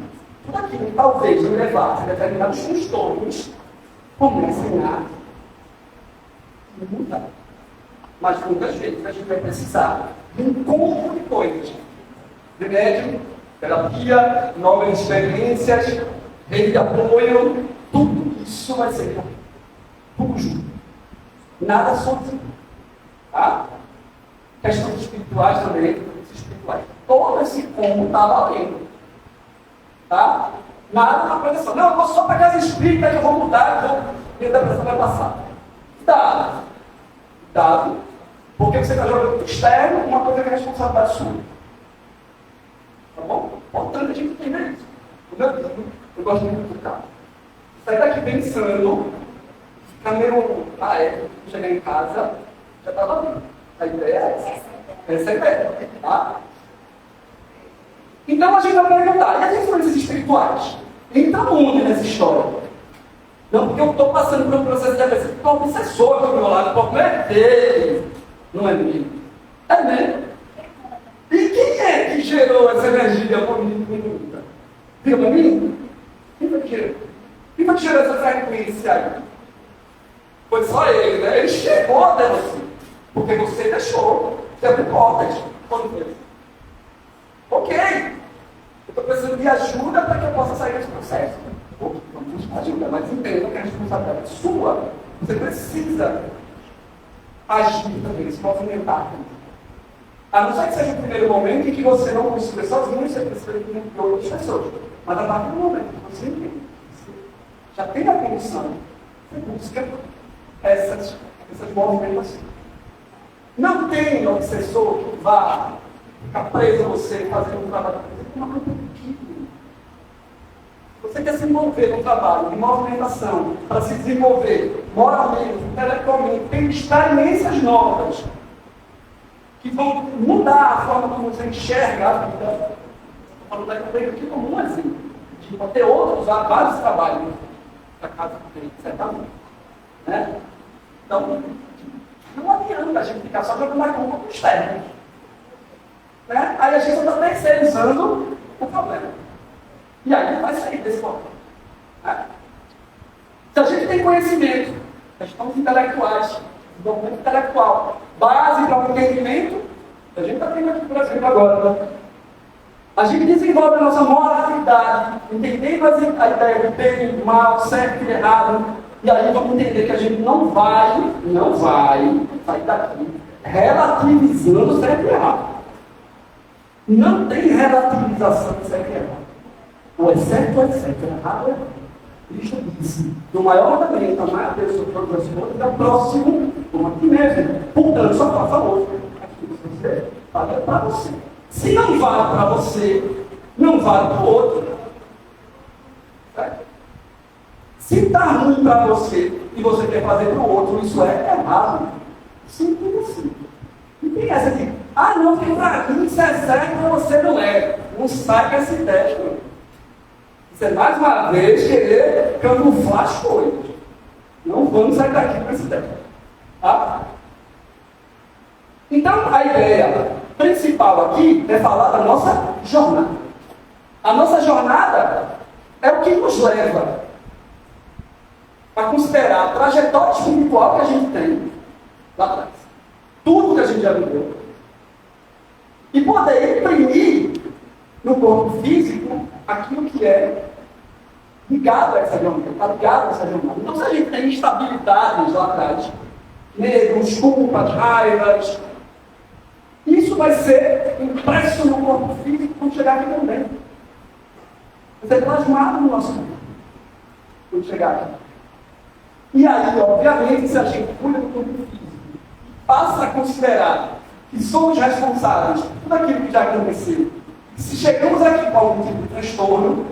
tudo aquilo que talvez me levasse a determinados transtornos, comecem a mudar. Mas muitas vezes a gente vai precisar de um conjunto de coisas. Remédio, terapia, novas experiências, rede de apoio, tudo isso vai ser tudo junto. Nada sozinho. Tá? Questões espirituais também, espirituais. Todo esse como está valendo. Tá? Nada na coisa só. Não, eu vou só para casa espírita que eu vou mudar, minha depressão vai passar. Dado. Porque você está jogando externo uma coisa que é responsabilidade sua. Tá bom? Importante a gente entender isso. O meu livro, eu gosto muito do carro. Sair daqui pensando, ficar meio. Chegar em casa, já estava bem. A ideia é essa. Essa é a ideia. Tá? Então a gente vai perguntar, e as influências espirituais? Entra onde nessa história? Não, porque eu estou passando por um processo de depressão, estou obsessor do meu lado, o problema é dele, não é meu. É mesmo? E quem é que gerou essa energia bonita? Diga para mim? Quem foi que gerou? Quem foi que gerou essa frequência aí? Foi só ele, né? Ele chegou até você, porque você deixou, você abriu portas, quando fez. Ok, eu estou precisando de ajuda para que eu possa sair desse processo. Vamos ajuda, mas entenda que a responsabilidade é sua. Você precisa agir também, se movimentar também. A não ser que seja o primeiro momento em que você não consiga sozinho, você precisa de outras pessoas. Mas a partir do momento que você entende, você já tem a condição, você busca essas movimentações. Não tem obsessor que vá ficar preso a você, fazendo um trabalho. Você quer se envolver no trabalho de movimentação, para se desenvolver moralmente, intelectualmente, tem experiências novas que vão mudar a forma como você enxerga a vida. Estou falando aqui como um exemplo. De ter outros, vários trabalhos para casa dele, certamente. Né? Então, não adianta a gente ficar só jogando na conta do externo. Né? Aí a gente está terceirizando o problema. E aí vai sair desse problema. Né? Se a gente tem conhecimento, questões intelectuais, desenvolvimento intelectual, base para o entendimento, a gente está tendo aqui no Brasil agora. Né? A gente desenvolve a nossa moralidade, entendendo a ideia do bem, do mal, certo e errado, e aí vamos entender que a gente não vai sair daqui relativizando certo e errado. Não tem relativização de certo e errado. Ou é certo ou é certo, errado ou é errado. Cristo disse, no maior mandamento, amar a Deus sobre todas as coisas, e ao próximo, como a ti mesmo. Portanto, só faça outro. Aquilo que você vale para você. Se não vale para você, não vale para o outro. Certo? Se está ruim para você e você quer fazer para o outro, isso é errado. Simples assim. E tem essa de, não, porque para mim isso é certo, para você não é. Não sai com esse teste. Você mais uma vez querer camuflar as coisas. Não vamos sair daqui com esse teste. Tá? Então, a ideia principal aqui é falar da nossa jornada. A nossa jornada é o que nos leva a considerar a trajetória espiritual que a gente tem lá atrás. tudo que a gente já viveu, e poder imprimir no corpo físico aquilo que é ligado a essa jornada, está ligado a essa jornada. Então, se a gente tem instabilidades lá atrás, medos, culpas, raivas, isso vai ser impresso no corpo físico quando chegar aqui também. Vai ser plasmado no nosso corpo quando chegar aqui. E aí, obviamente, se a gente cuida do corpo físico, passa a considerar que somos responsáveis por tudo aquilo que já aconteceu, e se chegamos aqui com algum tipo de transtorno,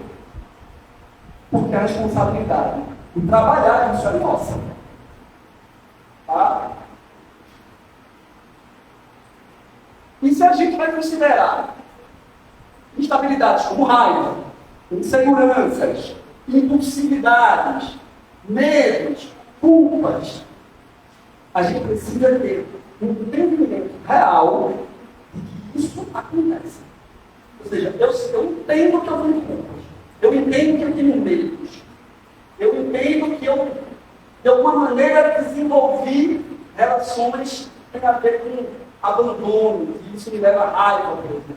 porque a responsabilidade de trabalhar isso é nossa. Tá? E se a gente vai considerar instabilidades como raiva, inseguranças, impulsividades, medos, culpas, a gente precisa ter um entendimento real de que isso acontece. Ou seja, eu entendo que eu tenho culpas, eu entendo que eu tenho medos, eu entendo que eu, de alguma maneira, desenvolvi relações que têm a ver com abandono, e isso me leva a raiva, por exemplo.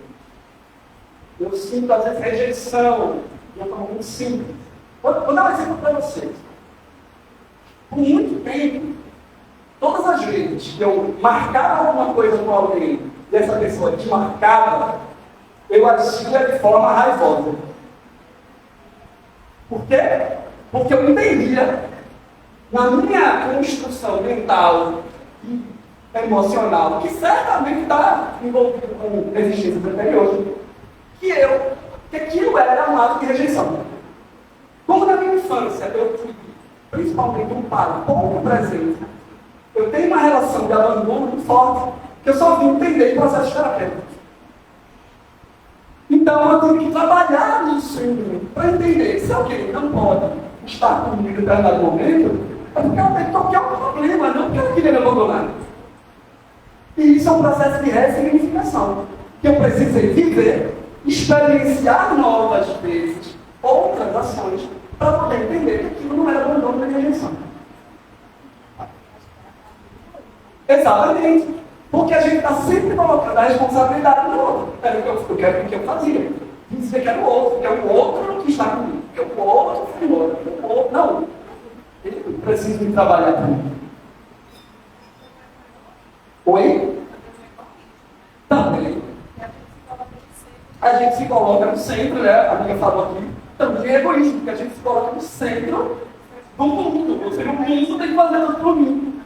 Eu sinto, às vezes, rejeição, de uma forma muito simples. Vou dar um exemplo para vocês. Por muito tempo, todas as vezes que eu marcava alguma coisa com alguém e essa pessoa desmarcava, eu agia de forma raivosa. Por quê? Porque eu entendia, na minha construção mental e emocional, que certamente está envolvido com existências anteriores, que aquilo era um ato de rejeição. Como na minha infância eu tive, principalmente um pai pouco presente, eu tenho uma relação de abandono muito forte, que eu só vim entender em processo terapêutico. Então eu tive que trabalhar isso em mim, para entender se alguém não pode estar comigo em determinado momento, é porque ela tem qualquer problema, não porque ela queria me abandonar. E isso é um processo de ressignificação, que eu precisei viver, experienciar novas vezes, outras ações, para poder entender que aquilo não era abandono nem rejeição. Exatamente. Porque a gente está sempre colocando a responsabilidade no outro. Era o que eu quero que eu fazia. Dizer que era o outro, que é o outro que está comigo, que é o outro que foi embora, que é o outro. Não. Ele precisa de trabalhar comigo. Oi? Também. A gente se coloca no centro, né? A amiga falou aqui. Também é egoísmo, porque a gente se coloca no centro do mundo. Ou seja, o mundo tem que fazer tudo por mim.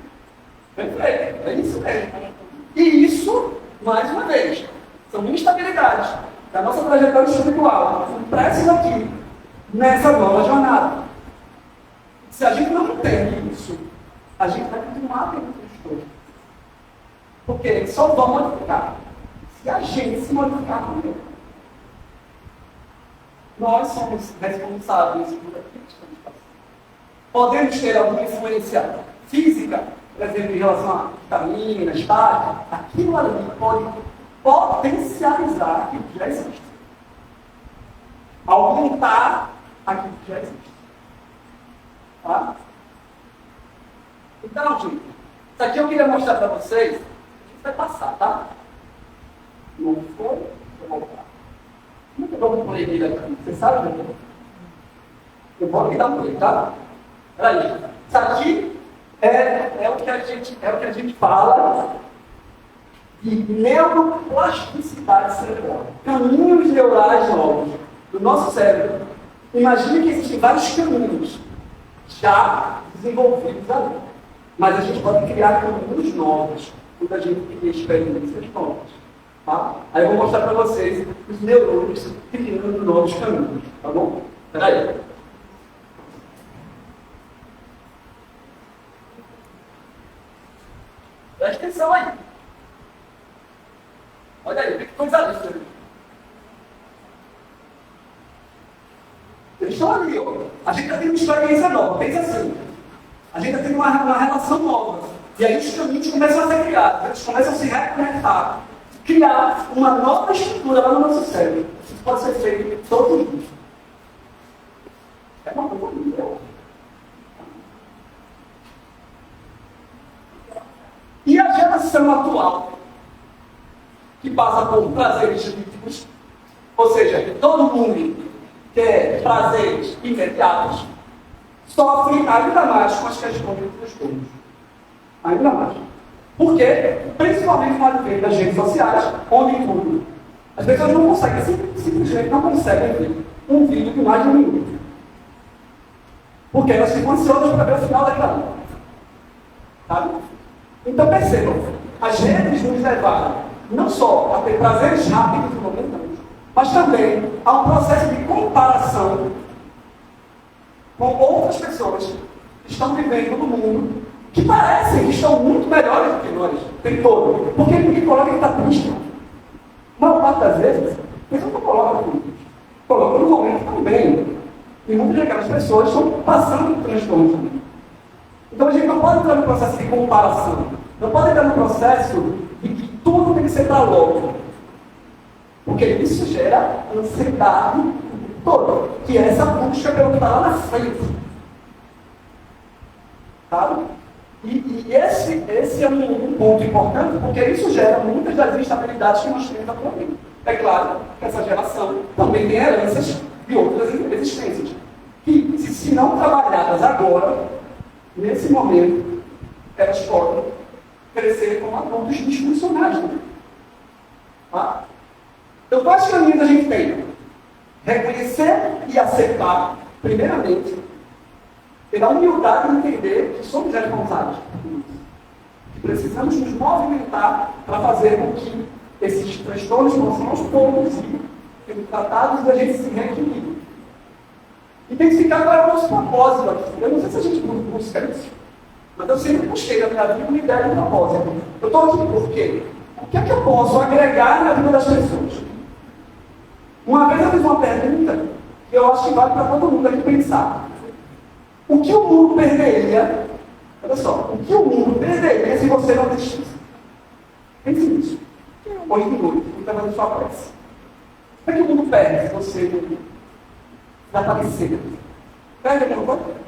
Perfeito. É isso mesmo. E isso, mais uma vez, são instabilidades da nossa trajetória espiritual, impressas aqui, nessa nova jornada. Se a gente não entende isso, a gente vai continuar tendo transtorno. Porque eles só vão modificar se a gente se modificar também. Nós somos responsáveis por aquilo que estamos passando. Podemos ter alguma influência física, por exemplo, em relação a vitaminas, tá? Aquilo ali pode potencializar aquilo que já existe. Aumentar aquilo que já existe. Tá? Então, gente, isso aqui eu queria mostrar para vocês. A gente vai passar, tá? Não foi? Vou voltar. Como é que eu vou play dele aqui? Você sabe, né? Eu vou aqui dar um play, tá? Peraí. Isso aqui é o que a gente fala de neuroplasticidade cerebral. Caminhos neurais novos do nosso cérebro. Imagine que existem vários caminhos já desenvolvidos ali. Mas a gente pode criar caminhos novos quando a gente cria experiências novas. Tá? Aí eu vou mostrar para vocês os neurônios criando novos caminhos. Tá bom? Espera aí. Presta atenção aí. Olha aí, que coisa linda. Eles estão ali, ó. A gente está tendo uma experiência nova. Pensa assim. A gente está tendo uma relação nova. E aí os caminhos começam a ser criados. Eles começam a se reconectar. Criar uma nova estrutura lá no nosso cérebro. Isso pode ser feito todos os dias. É uma coisa linda. E a geração geração atual, que passa por prazeres líquidos, ou seja, todo mundo quer prazeres imediatos, sofre ainda mais com as questões dos transtornos. Ainda mais. Por quê? Principalmente no advento das redes sociais, onde tudo. As pessoas não conseguem, simplesmente não conseguem ver um vídeo de mais de um minuto. Porque elas ficam ansiosas para ver o final daquela luta. Sabe? Então percebam, as redes nos levaram não só a ter prazeres rápidos e momentâneos, mas também a um processo de comparação com outras pessoas que estão vivendo no mundo, que parecem que estão muito melhores do que nós, o tempo todo. Porque ninguém coloca que está triste. A maior parte das vezes, eles não colocam tudo. Colocam no momento também. E muitas daquelas pessoas estão passando por transtornos também. Então a gente não pode entrar no processo de comparação. Não pode entrar no processo de que tudo tem que ser para logo. Porque isso gera ansiedade toda. Que é essa busca pelo que está lá na frente. Sabe? E esse é um ponto importante, porque isso gera muitas das instabilidades que nós temos atualmente. É claro que essa geração também tem heranças de outras existências, que, se não trabalhadas agora, nesse momento, elas podem crescer como adultos disfuncionais. Né? Tá? Então, quais caminhos a gente tem? Reconhecer e aceitar, primeiramente, ter a humildade de entender que somos responsáveis por isso. Que precisamos nos movimentar para fazer com que esses transtornos possam aos poucos serem tratados e a gente se reequilibre. E tem que ficar qual é o nosso propósito aqui. Eu não sei se a gente busca isso, mas eu sempre busquei na minha vida uma ideia de propósito. Eu estou aqui por quê? O que é que eu posso agregar na vida das pessoas? Uma vez eu fiz uma pergunta que eu acho que vale para todo mundo aqui pensar. O que o mundo perderia, olha só, o que o mundo perderia se você não existisse? Pense nisso. Hoje de noite, o trabalho só aparece. O que é que o mundo perde se você desaparecer? Perde alguma coisa?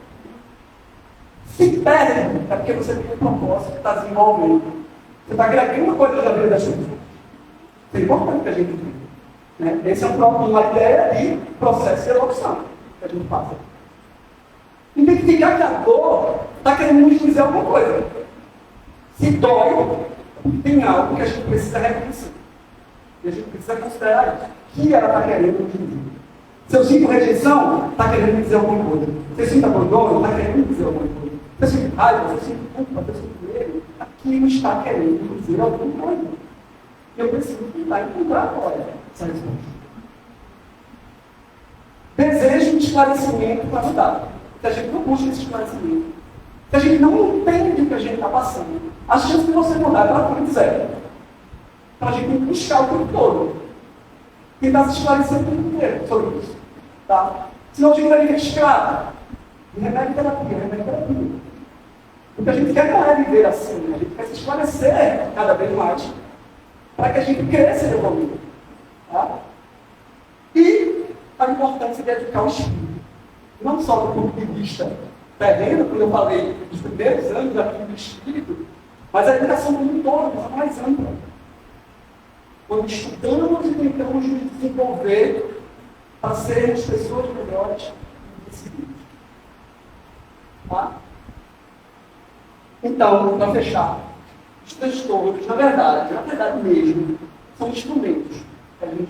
Se perde, é porque você tem um propósito que está desenvolvendo. Você está agregando uma coisa na vida das pessoas. Isso é importante que a gente tenha. Né? Esse é uma ideia de processo de evolução que a gente passa. Identificar que a dor está querendo nos dizer alguma coisa. Se dói, tem algo que a gente precisa reconhecer. E a gente precisa considerar isso. O que ela está querendo nos dizer? Se eu sinto rejeição, está querendo me dizer alguma coisa. Se eu sinto abandono, está querendo me dizer alguma coisa. Se eu sinto raiva, se eu sinto culpa, se eu sinto medo, aquilo está querendo me dizer alguma coisa. E eu preciso tentar encontrar agora essa resposta. Desejo de esclarecimento para mudar. Se a gente não busca esse esclarecimento, se a gente não entende o que a gente está passando, a chance de você mudar é praticamente zero. Então a gente tem que buscar o tempo todo. Tentar se esclarecer o tempo inteiro sobre isso. Tá? Senão a gente vai viver escravo. Remédio terapia. O que a gente quer não é viver assim. A gente quer se esclarecer cada vez mais para que a gente cresça e evolua. Tá? E a importância de educar o espírito. Não só do ponto de vista terreno, como eu falei, dos primeiros anos aqui do espírito, mas a educação do mundo todo, é mais ampla. Quando estudamos e tentamos nos desenvolver para sermos pessoas melhores nesse mundo. Tá? Então, para fechar, os transtornos, na verdade mesmo, são instrumentos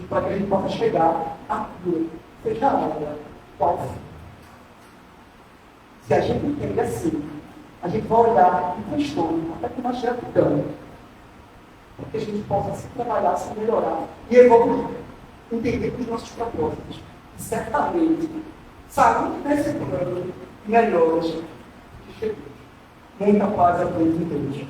para que a gente possa chegar à cura, seja ela qual for. Se a gente entender assim, a gente vai olhar o transtorno até que nós chegamos para que a gente possa se trabalhar, se melhorar e evoluir, entender os nossos propósitos. E certamente, sair desse plano melhores que chegamos. Muita paz a todos e todos.